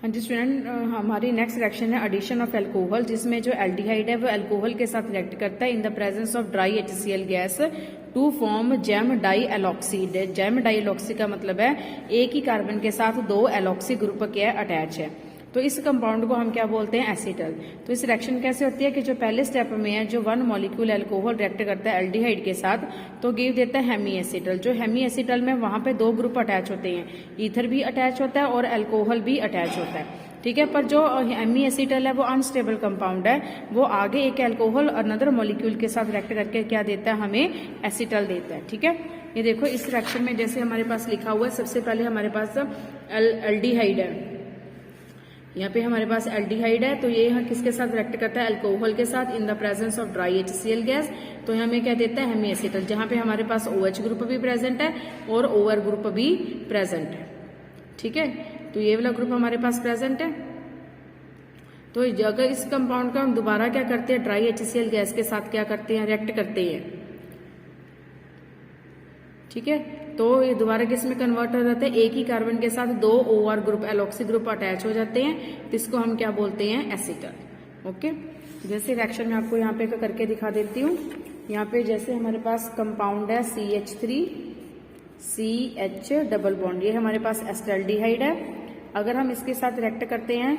हाँ जी स्टूडेंट, हमारी next reaction है एडिशन ऑफ अल्कोहल, जिसमें जो एल्डिहाइड है वो अल्कोहल के साथ रिएक्ट करता है in the presence of dry HCl gas to form gem dialkoxy. Gem dialkoxy का मतलब है एक ही कार्बन के साथ दो एलॉक्सी ग्रुप क्या अटैच है। तो इस कंपाउंड को हम क्या बोलते हैं, एसीटल। तो इस रिएक्शन कैसे होती है कि जो पहले स्टेप में है, जो वन मॉलिक्यूल अल्कोहल रिएक्ट करता है एल्डिहाइड के साथ तो गिव देता है हेमी एसीटल। जो हेमी एसीटल में वहां पे दो ग्रुप अटैच होते हैं, ईथर भी अटैच होता है और अल्कोहल भी अटैच होता है, ठीक है। पर जो हेमी एसीटल है वो अनस्टेबल कंपाउंड है, वो आगे एक अल्कोहल अनदर मॉलिक्यूल के साथ रिएक्ट करके क्या देता है, हमें एसीटल देता है, ठीक है। ये देखो इस रिएक्शन में जैसे हमारे पास लिखा हुआ है, सबसे पहले हमारे पास एल्डिहाइड है, यहाँ पे हमारे पास एल्डिहाइड है, तो ये यहाँ किसके साथ रिएक्ट करता है, अल्कोहल के साथ इन the presence of dry HCl gas. तो हमें क्या देता है, हेमी एसीटल, जहां पे हमारे पास OH ग्रुप भी प्रेजेंट है और OR ग्रुप भी प्रेजेंट है, ठीक है। तो ये वाला ग्रुप हमारे पास प्रेजेंट है। तो अगर इस कंपाउंड का हम दोबारा क्या करते हैं, ड्राई HCl गैस के साथ क्या करते हैं, रिएक्ट करते हैं, ठीक है। तो ये दोबारा किस में कन्वर्ट हो जाते हैं, एक ही कार्बन के साथ दो OR ग्रुप एलॉक्सी ग्रुप अटैच हो जाते हैं, तो इसको हम क्या बोलते हैं, एसीटल। ओके, जैसे रिएक्शन में आपको यहाँ पे करके दिखा देती हूँ। यहाँ पे जैसे हमारे पास कंपाउंड है CH3 CH डबल बॉन्ड, ये हमारे पास एस्टल्डिहाइड है। अगर हम इसके साथ रिएक्ट करते हैं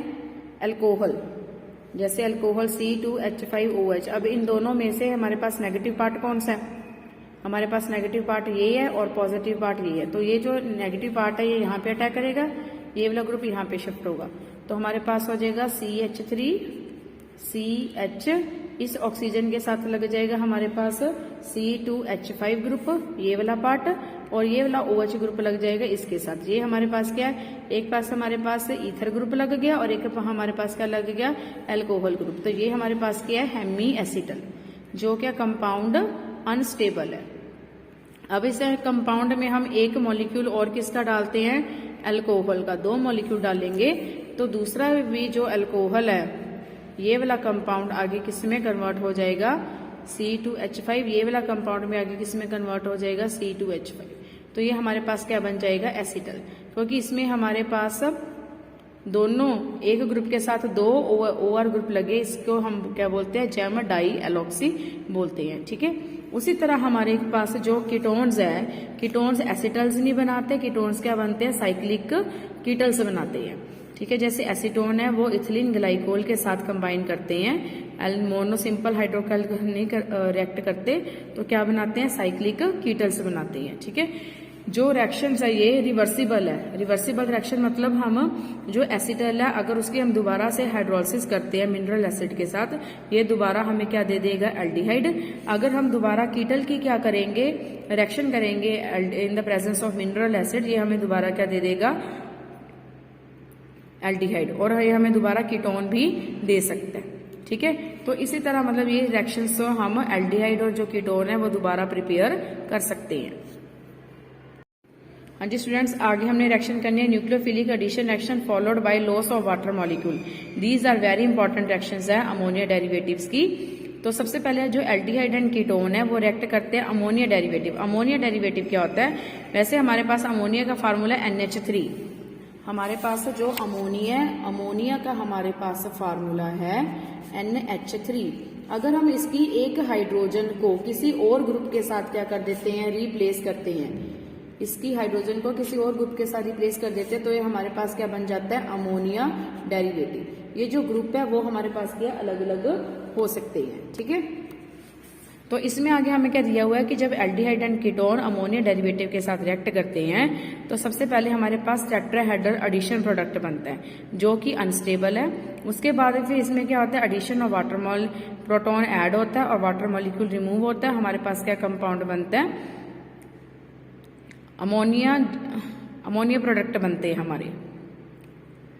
अल्कोहल, जैसे अल्कोहल C2H5OH, अब इन दोनों में से हमारे पास नेगेटिव पार्ट कौन सा है, हमारे पास नेगेटिव पार्ट ये है और पॉजिटिव पार्ट ये है। तो ये जो नेगेटिव पार्ट है ये यहाँ पे अटैक करेगा, ये वाला ग्रुप यहाँ पे शिफ्ट होगा, तो हमारे पास हो जाएगा CH3 CH, इस ऑक्सीजन के साथ लग जाएगा हमारे पास C2H5 ग्रुप, ये वाला पार्ट, और ये वाला OH ग्रुप लग जाएगा इसके साथ। ये हमारे पास क्या है, एक पास हमारे पास ईथर ग्रुप लग गया और एक हमारे पास क्या लग गया, अल्कोहल ग्रुप। तो ये हमारे पास क्या है, हेमी एसीटल, जो क्या कंपाउंड अनस्टेबल है। अब इस कंपाउंड में हम एक मॉलिक्यूल और किसका डालते हैं, अल्कोहल का, दो मॉलिक्यूल डालेंगे, तो दूसरा भी जो अल्कोहल है ये वाला कंपाउंड आगे किस में कन्वर्ट हो जाएगा, C2H5, ये वाला कंपाउंड में आगे किस में कन्वर्ट हो जाएगा, C2H5। तो ये हमारे पास क्या बन जाएगा, एसीटल, क्योंकि इसमें हमारे पास दोनों एक ग्रुप के साथ दो OR ग्रुप लगे, इसको हम क्या बोलते हैं, जैम डाई एलॉक्सी बोलते हैं, ठीक है। उसी तरह हमारे पास जो कीटोन्स है, कीटोन्स एसिटल्स नहीं बनाते, कीटोन्स क्या बनते हैं, साइक्लिक कीटल्स बनाते हैं, ठीक है। जैसे एसीटोन है वो इथिलीन ग्लाइकोल के साथ कंबाइन करते हैं, मोनो सिंपल हाइड्रोकल नहीं रिएक्ट करते, तो क्या बनाते हैं, साइक्लिक कीटल्स बनाते हैं, ठीक है। जो रिएक्शन है ये रिवर्सिबल है। रिवर्सिबल रिएक्शन मतलब हम जो एसीटल है अगर उसकी हम दोबारा से हाइड्रोलिसिस करते हैं मिनरल एसिड के साथ, ये दोबारा हमें क्या दे देगा, एल्डिहाइड। अगर हम दोबारा कीटल की क्या करेंगे, रिएक्शन करेंगे इन the presence of mineral acid, ये हमें दोबारा क्या दे देगा, एल्डिहाइड, और ये हमें दोबारा कीटोन भी दे सकते हैं, ठीक है। तो इसी तरह मतलब ये रिएक्शंस हम एल्डिहाइड और जो कीटोन है वो दोबारा प्रिपेयर कर सकते हैं। हाँ जी स्टूडेंट्स, आगे हमने रिएक्शन करनी है nucleophilic addition reaction followed by loss of water molecule. These are very important reactions है अमोनिया डेरिवेटिव्स की। तो सबसे पहले जो एल्डिहाइड एंड कीटोन है वो रिएक्ट करते हैं अमोनिया डेरिवेटिव। अमोनिया डेरिवेटिव क्या होता है, वैसे हमारे पास अमोनिया का फार्मूला NH3, हमारे पास जो अमोनिया का हमारे पास फार्मूला है NH3। अगर हम इसकी एक हाइड्रोजन को किसी और ग्रुप के साथ क्या कर देते हैं, रिप्लेस करते हैं, इसकी हाइड्रोजन को किसी और ग्रुप के साथ रिप्लेस कर देते हैं, तो ये हमारे पास क्या बन जाता है, अमोनिया डेरिवेटिव। ये जो ग्रुप है वो हमारे पास क्या अलग अलग हो सकते हैं, ठीक है। तो इसमें आगे हमें क्या दिया हुआ है कि जब aldehyde and ketone ammonia derivative के साथ रिएक्ट करते हैं तो सबसे पहले हमारे पास टेट्राहेड्रल एडिशन प्रोडक्ट बनता है जो कि अनस्टेबल है। उसके बाद फिर इसमें क्या होता है, addition of water proton add होता है और वाटर मॉलिक्यूल रिमूव होता है, हमारे पास क्या कंपाउंड बनता है, अमोनिया प्रोडक्ट बनते हैं हमारे,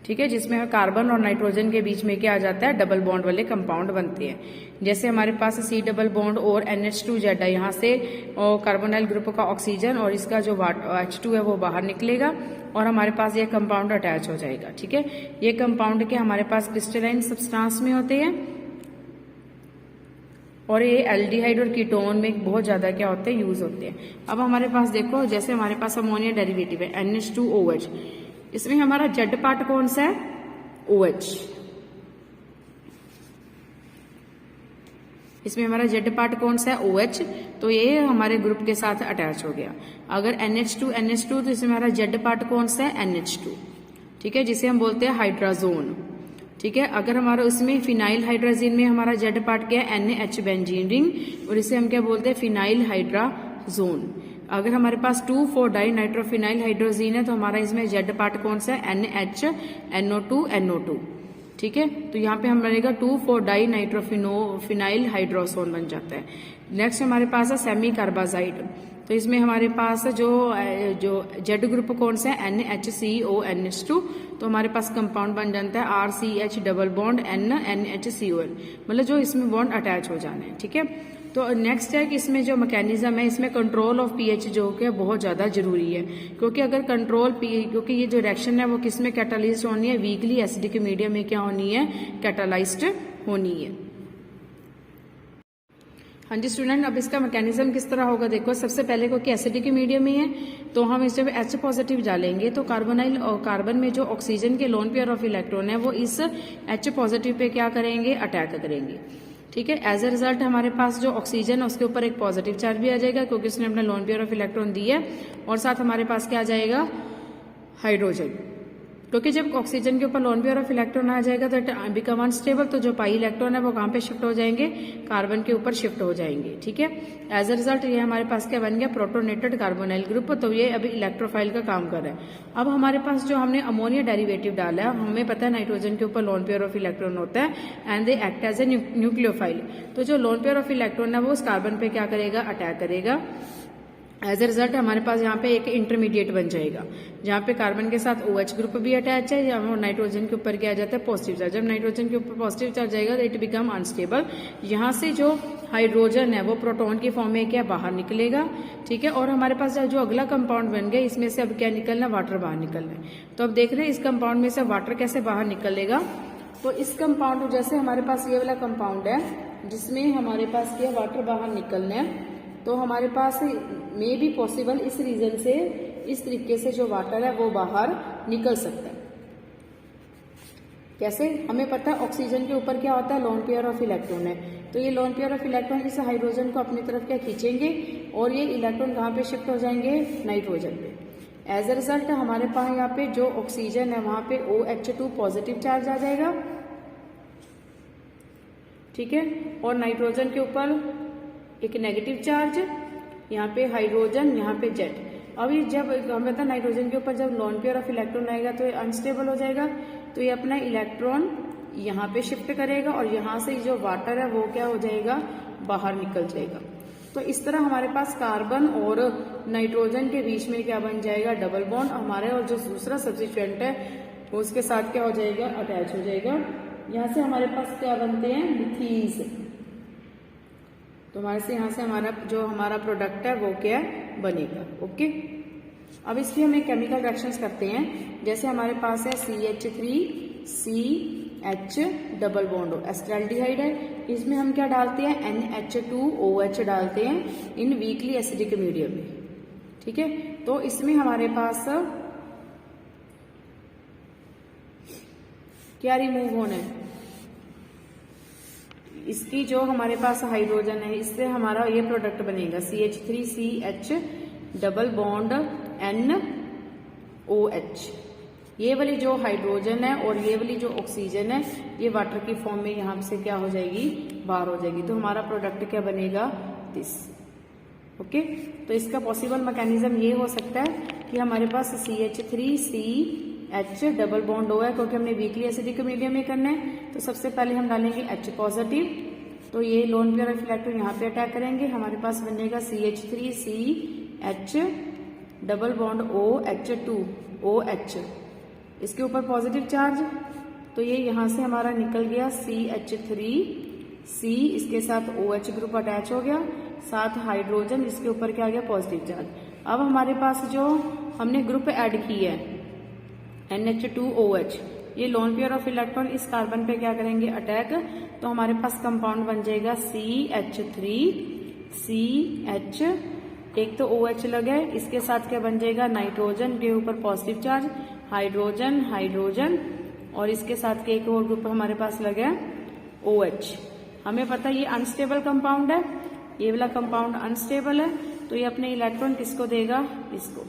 ठीक है, जिसमें कार्बन और नाइट्रोजन के बीच में क्या आ जाता है, डबल बॉन्ड वाले कंपाउंड बनते हैं। जैसे हमारे पास C डबल बॉन्ड और NH2Z है, यहाँ से कार्बोनाइल ग्रुप का ऑक्सीजन और इसका जो H2 है वो बाहर निकलेगा और हमारे पास ये कंपाउंड अटैच हो जाएगा, ठीक है। ये कंपाउंड के हमारे पास क्रिस्टलाइन सब्सटेंस में होते हैं और ये एल्डिहाइड और कीटोन में बहुत ज्यादा क्या होते हैं, यूज होते हैं। अब हमारे पास देखो, जैसे हमारे पास अमोनिया डेरिवेटिव है NH2OH, इसमें हमारा जेड पार्ट कौन सा है, OH। इसमें हमारा जेड पार्ट कौन सा है, OH, तो ये हमारे ग्रुप के साथ अटैच हो गया। अगर NH2 तो इसमें हमारा जेड पार्ट कौन सा है, NH2, ठीक है, जिसे हम बोलते हैं हाइड्राजोन, ठीक है। अगर हमारा उसमें फिनाइल हाइड्राजीन में हमारा जेड पार्ट क्या है, NH बेंजीन रिंग, और इसे हम क्या बोलते हैं, फिनाइल हाइड्राजोन। अगर हमारे पास 2,4 डाई नाइट्रोफिनाइल हाइड्रोजीन है तो हमारा इसमें जेड पार्ट कौन सा है, NH NO2 ठीक है। तो यहाँ पे हम बनेगा 2,4 डाई नाइट्रोफिनाइल हाइड्रोजोन बन जाता है। नेक्स्ट हमारे पास है सेमी कार्बाजाइड, तो इसमें हमारे पास जो जेड ग्रुप कौन सा है, NHCONH2, तो हमारे पास कंपाउंड बन जाता है RCH डबल बॉन्ड NHCON, मतलब जो इसमें बॉन्ड अटैच हो जाने हैं, ठीक है। तो नेक्स्ट है कि इसमें जो मैकेनिज्म है, इसमें कंट्रोल ऑफ पीएच जो कि बहुत ज्यादा जरूरी है, क्योंकि अगर क्योंकि ये जो रिएक्शन है वो किस में कैटालाइज्ड होनी है, वीकली एसिडिक मीडियम में क्या होनी है, कैटालाइज्ड होनी है। हाँ जी स्टूडेंट, अब इसका मैकेनिज्म किस तरह होगा, देखो सबसे पहले क्योंकि एसिडिक मीडियम में है तो हम इस जब H पॉजिटिव डालेंगे तो कार्बन में जो ऑक्सीजन के लोन पेयर ऑफ इलेक्ट्रॉन है वो इस H पॉजिटिव पे क्या करेंगे, अटैक करेंगे, ठीक है। एज ए रिजल्ट हमारे पास जो ऑक्सीजन है उसके ऊपर एक पॉजिटिव चार्ज भी आ जाएगा क्योंकि उसने अपना लोन पेयर ऑफ इलेक्ट्रॉन दी है, और साथ हमारे पास क्या आ जाएगा, हाइड्रोजन, क्योंकि जब ऑक्सीजन के ऊपर लोन पेयर ऑफ इलेक्ट्रॉन आ जाएगा तो इट बिकम अनस्टेबल, तो जो पाई इलेक्ट्रॉन है वो कहाँ पे शिफ्ट हो जाएंगे, कार्बन के ऊपर शिफ्ट हो जाएंगे, ठीक है। एज ए रिजल्ट ये हमारे पास क्या बन गया, प्रोटोनेटेड कार्बोनाइल ग्रुप, तो ये अभी इलेक्ट्रोफाइल का काम कर रहा है। अब हमारे पास जो हमने अमोनिया डेरिवेटिव डाला है, हमें पता है नाइट्रोजन के ऊपर लोन पेयर ऑफ इलेक्ट्रॉन होता है and they act as a nucleophile, तो जो लोन पेयर ऑफ इलेक्ट्रॉन है वो उस कार्बन पे क्या करेगा, अटैक करेगा। एज ए रिजल्ट हमारे पास यहाँ पे एक इंटरमीडिएट बन जाएगा जहाँ पे कार्बन के साथ OH ग्रुप भी अटैच है, या नाइट्रोजन के ऊपर क्या आ जाता है, पॉजिटिव चार्ज। जब नाइट्रोजन के ऊपर पॉजिटिव चार्ज जाएगा तो इट बिकम अनस्टेबल, यहाँ से जो हाइड्रोजन है वो प्रोटॉन की फॉर्म में क्या बाहर निकलेगा, ठीक है। और हमारे पास जो अगला कंपाउंड बन गया, इसमें से अब क्या निकलना, वाटर बाहर निकलना है। तो अब देख रहे हैं इस कंपाउंड में से वाटर कैसे बाहर निकलेगा। तो इस कंपाउंड जैसे हमारे पास ये वाला कंपाउंड है जिसमें हमारे पास क्या वाटर बाहर निकलना है, तो हमारे पास मे बी पॉसिबल इस रीजन से इस तरीके से जो वाटर है वो बाहर निकल सकता है। कैसे, हमें पता है ऑक्सीजन के ऊपर क्या होता है, लोन पेयर ऑफ इलेक्ट्रॉन है, तो ये लोन पेयर ऑफ इलेक्ट्रॉन इस हाइड्रोजन को अपनी तरफ क्या खींचेंगे और ये इलेक्ट्रॉन कहाँ पे शिफ्ट हो जाएंगे, नाइट्रोजन पे। एज ए रिजल्ट हमारे पास यहाँ पे जो ऑक्सीजन है वहां पे OH2 पॉजिटिव चार्ज आ जाएगा, ठीक है, और नाइट्रोजन के ऊपर एक नेगेटिव चार्ज, यहाँ पे हाइड्रोजन, यहाँ पे जेड। अभी जब हम कहते हैं नाइट्रोजन के ऊपर जब लोन पेयर ऑफ इलेक्ट्रॉन आएगा तो ये अनस्टेबल हो जाएगा, तो ये अपना इलेक्ट्रॉन यहाँ पे शिफ्ट करेगा और यहाँ से जो वाटर है वो क्या हो जाएगा, बाहर निकल जाएगा। तो इस तरह हमारे पास कार्बन और नाइट्रोजन के बीच में क्या बन जाएगा, डबल बॉन्ड हमारे, और जो दूसरा सब्स्टिट्यूएंट है वो उसके साथ क्या हो जाएगा, अटैच हो जाएगा। यहाँ से हमारे पास क्या बनते हैं, मिथीस, तो हमारे से यहाँ से हमारा प्रोडक्ट है वो क्या बनेगा, ओके। अब इसकी हम एक केमिकल रिएक्शंस करते हैं, जैसे हमारे पास है CH3CH डबल बॉन्ड एसिटाल्डिहाइड है, इसमें हम क्या डालते हैं, NH2OH डालते हैं इन वीकली एसिडिक मीडियम में, ठीक है। तो इसमें हमारे पास क्या रिमूव होना है, इसकी जो हमारे पास हाइड्रोजन है इससे हमारा ये प्रोडक्ट बनेगा CH3CH डबल बॉन्ड NOH। ये वाली जो हाइड्रोजन है और ये वाली जो ऑक्सीजन है ये वाटर की फॉर्म में यहाँ से क्या हो जाएगी, बाहर हो जाएगी, तो हमारा प्रोडक्ट क्या बनेगा, दिस, ओके। तो इसका पॉसिबल मैकेनिज्म ये हो सकता है कि हमारे पास CH3CH डबल बॉन्ड हो है, क्योंकि हमने वीकली एसिडिक मीडियम में करना है, तो सबसे पहले हम डालेंगे H पॉजिटिव, तो ये लोन पेयर ऑफ इलेक्ट्रॉन यहाँ पे अटैक करेंगे, हमारे पास बनेगा CH3CH डबल बॉन्ड OH2OH, इसके ऊपर पॉजिटिव चार्ज, तो ये यहाँ से हमारा निकल गया CH3C, इसके साथ OH ग्रुप अटैच हो गया, साथ हाइड्रोजन, इसके ऊपर क्या आ गया, पॉजिटिव चार्ज। अब हमारे पास जो हमने ग्रुप ऐड की है NH2OH, ये लोन पेयर ऑफ इलेक्ट्रॉन इस कार्बन पे क्या करेंगे, अटैक, तो हमारे पास कंपाउंड बन जाएगा CH3CH, एक तो OH लगे, इसके साथ क्या बन जाएगा, नाइट्रोजन के ऊपर पॉजिटिव चार्ज, हाइड्रोजन हाइड्रोजन, और इसके साथ के एक और ग्रुप हमारे पास लगे OH। हमें पता है ये अनस्टेबल कंपाउंड है, ये वाला कंपाउंड अनस्टेबल है, तो ये अपने इलेक्ट्रॉन किसको देगा, इसको।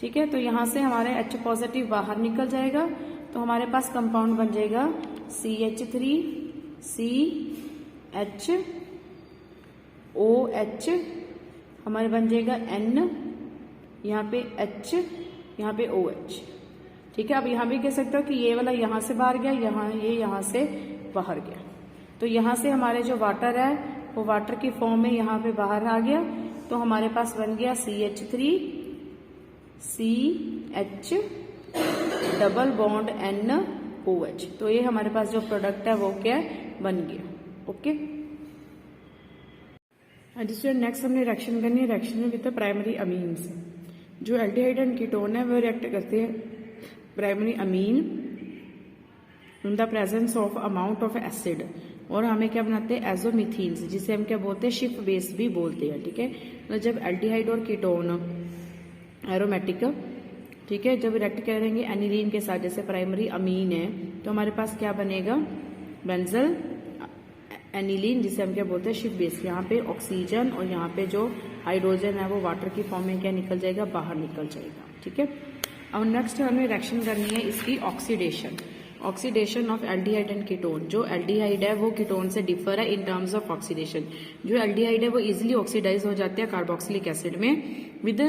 ठीक है, तो यहां से हमारे H पॉजिटिव बाहर निकल जाएगा, तो हमारे पास कंपाउंड बन जाएगा CH3CHOH, हमारे बन जाएगा N, यहाँ पे H, यहाँ पे OH। ठीक है, अब यहाँ भी कह सकते हो कि ये वाला यहाँ से बाहर गया, ये यहाँ से बाहर गया, तो यहाँ से हमारे जो वाटर है वो वाटर की फॉर्म में यहाँ पे बाहर आ गया, तो हमारे पास बन गया CH3CH डबल बॉन्ड NOH। तो ये हमारे पास जो प्रोडक्ट है वो क्या बन गया। ओके, नेक्स्ट हमने रिएक्शन करनी है, reaction with the primary amines. जो एल्डिहाइड एंड कीटोन है वो रिएक्ट करते हैं primary amine in the presence of amount of acid, और हमें क्या बनाते हैं एजोमिथीन्स, जिसे हम क्या बोलते हैं शिफ्ट बेस भी बोलते हैं। ठीक है, तो जब एल्डिहाइड और कीटोन एरोमेटिक, ठीक है, जब रिएक्ट करेंगे एनिलीन के साथ, जैसे प्राइमरी अमीन है, तो हमारे पास क्या बनेगा बेंजल एनिलीन, जिसे हम क्या बोलते हैं शिफ्ट बेस। यहाँ पे ऑक्सीजन और यहाँ पे जो हाइड्रोजन है वो वाटर की फॉर्म में क्या निकल जाएगा, बाहर निकल जाएगा। ठीक है, अब नेक्स्ट हमें रिएक्शन करनी है इसकी oxidation. Oxidation of aldehyde and ketone. जो एल्डिहाइड है वो कीटोन से डिफर है इन टर्म्स ऑफ ऑक्सीडेशन। जो एल्डिहाइड है वो इजिली ऑक्सीडाइज हो जाते हैं कार्बोक्सिलिक एसिड में with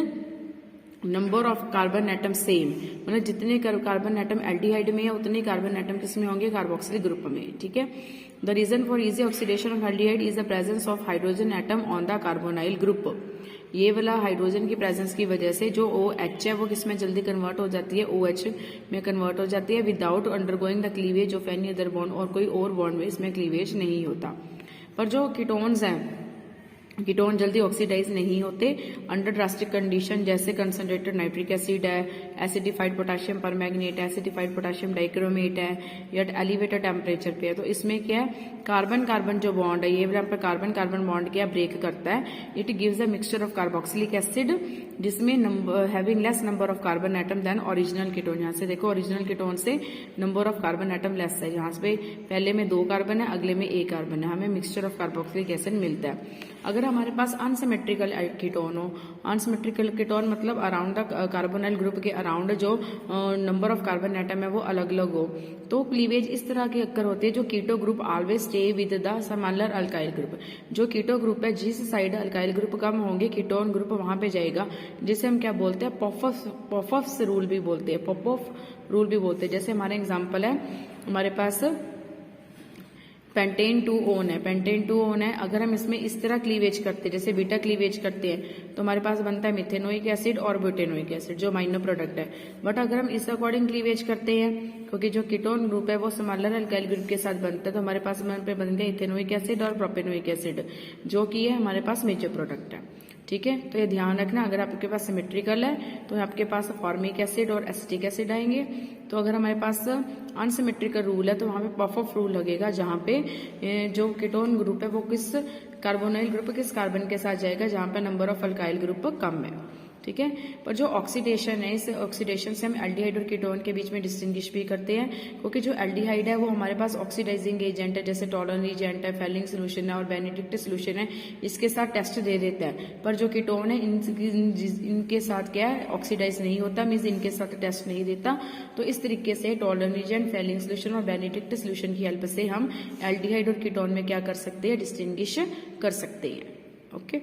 number of carbon atom same, मतलब जितने कार्बन एटम एल्डिहाइड में है उतने कार्बन एटम किसमें होंगे, कार्बोक्सिलिक ग्रुप में। ठीक है, the reason for easy oxidation of aldehyde is the presence of hydrogen atom on the carbonyl group. ये वाला हाइड्रोजन की प्रेजेंस की वजह से जो OH है वो किसमें जल्दी कन्वर्ट हो जाती है, OH में कन्वर्ट हो जाती है without undergoing the cleavage of any other bond, और कोई और बॉन्ड में इसमें क्लीवेज नहीं होता। पर जो कीटोन्स हैं, कीटोन जल्दी ऑक्सीडाइज नहीं होते अंडर ड्रास्टिक कंडीशन, जैसे कंसंट्रेटेड नाइट्रिक एसिड है, एसिडिफाइड पोटेशियम परमैंगनेट है, एसिडिफाइड पोटेशियम डाइक्रोमेट है, या एलिवेटेड टेम्परेचर पे है। तो इसमें क्या है, कार्बन कार्बन जो बॉन्ड है, ये यहाँ पर कार्बन कार्बन बॉन्ड क्या ब्रेक करता है। It gives a mixture of carboxylic acid जिसमें having less number of carbon atom than original ketone. यहाँ से देखो ओरिजिनल कीटोन से number of carbon atom less है, यहाँ पे पहले में 2 कार्बन है, अगले में 1 कार्बन है, हमें मिक्सचर ऑफ कार्बोक्सिलिक एसिड मिलता है। अगर हमारे पास अनसिमेट्रिकल कीटोन हो, अनसिमेट्रिकल कीटोन मतलब अराउंड द कार्बोनाइल ग्रुप के अराउंड जो नंबर ऑफ कार्बन एटम है वो अलग अलग हो, तो क्लीवेज इस तरह के अक्कर होते हैं। जो keto group always stay with the similar alkyl group. जो कीटो ग्रुप है, जिस साइड अल्काइल ग्रुप कम होंगे कीटोन ग्रुप वहां पे जाएगा, जिसे हम क्या बोलते हैं पॉपऑफ रूल भी बोलते हैं, पॉपऑफ रूल भी बोलते हैं। जैसे हमारे एग्जाम्पल है, हमारे पास पेंटेन 2 ओन है, पेंटेन 2 ओन है। अगर हम इसमें इस तरह क्लीवेज करते हैं, जैसे बीटा क्लीवेज करते हैं, तो हमारे पास बनता है मिथेनोइक एसिड और ब्यूटेनोइक एसिड जो माइनर प्रोडक्ट है। बट अगर हम इस अकॉर्डिंग क्लीवेज करते हैं, क्योंकि जो कीटोन ग्रुप है वो सिमिलर अल्काइल ग्रुप के साथ बनता है, तो हमारे पास बन गया इथेनोइक एसिड और प्रोपेनोइक एसिड, जो कि है हमारे पास मेजर प्रोडक्ट है। ठीक है, तो ये ध्यान रखना, अगर आपके पास सिमेट्रिकल है तो आपके पास फॉर्मिक एसिड और एसिटिक एसिड आएंगे। तो अगर हमारे पास अनसिमेट्रिकल रूल है तो वहां पे पॉपऑफ रूल लगेगा, जहां पे जो कीटोन ग्रुप है वो किस कार्बोनाइल ग्रुप किस कार्बन के साथ जाएगा, जहां पे नंबर ऑफ अल्काइल ग्रुप कम है। ठीक है, पर जो ऑक्सीडेशन है, इस ऑक्सीडेशन से हम एल्डिहाइड और कीटोन के बीच में डिस्टिंग्विश भी करते हैं, क्योंकि जो एल्डिहाइड है वो हमारे पास ऑक्सीडाइजिंग एजेंट है, जैसे टॉलन एजेंट है, फेलिंग सोल्यूशन है और बेनेडिक्ट सोल्यूशन है, इसके साथ टेस्ट दे देता है। पर जो कीटोन है इनके साथ क्या है, ऑक्सीडाइज नहीं होता, मीन्स इनके साथ टेस्ट नहीं देता। तो इस तरीके से टॉलन एजेंट, फेलिंग सोल्यूशन और बेनेडिक्ट सोल्यूशन की हेल्प से हम एल्डिहाइड और कीटोन में क्या कर सकते हैं, डिस्टिंग्विश कर सकते हैं। ओके।